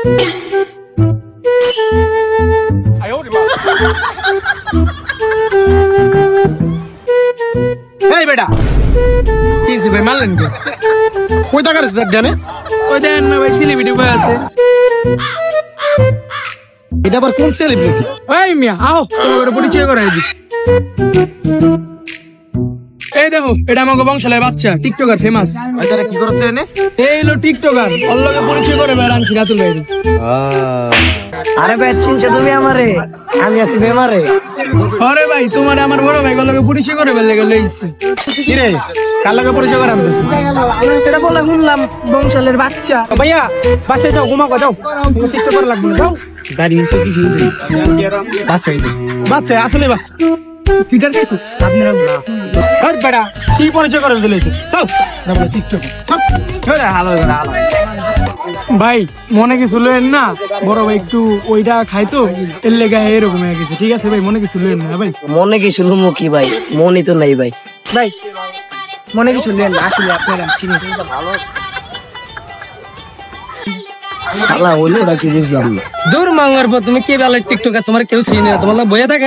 এই বেটা কিছু ভাই মারলেন কে? কই টাকা আছে দেখ জানে? ওই দেখেন না ভাই সেলিব্রিটি বই আছে। এটা আবার কোন সেলিব্রিটি? ওই মিয়া আও তোমার পরিচয় করাই দি। এই দেখো এটা আমাকে বংশালের বাচ্চা টিকটকার ফেমাস। আচ্ছা কি করছে এনে? এই হলো টিকটকার ওর লগে পরিচয় করে বের আনছি রাতুল ভাই। আরে ভাই চিনছো তুমি আমারে? আমি আছি বেমারে। আরে ভাই তোমার আমার বড় ভাই লগে পরিচয় করে বের লেগে লইছে। কি রে কার লগে পরিচয় করে আনতেছ? এটা বলে শুনলাম বংশালের বাচ্চা। ভাইয়া বাসে যাও ঘুমাও যাও টিকটক করা লাগবে না যাও। গাড়ি তো কিছু নেই। বাচ্চাই তো। বাচ্চা আসলে বাচ্চা ফিটার খাইছো? আপনারা না। হট বেটা কি পরিচয় করে দিলেছে চল না টিকটক চল হ্যাঁ হালো হালো। ভাই মনে কিছু লইেন না, বড় ভাই একটু ওইটা খাইতো এর লেগে এরকম হয়ে গেছে। ঠিক আছে ভাই মনে কিছু লইেন না ভাই। মনে কি শুনু কি ভাই? মনই তো নাই ভাই। ভাই মনে কিছু লইেন না, আসলে আপনারা চিনি। শালা হইলো নাকি বুঝলাম না। দূর মাঙ্গার পর তুমি কে বেলা টিকটকে তোমার কেউ চিনি না, তোমার বইয়া থাকে।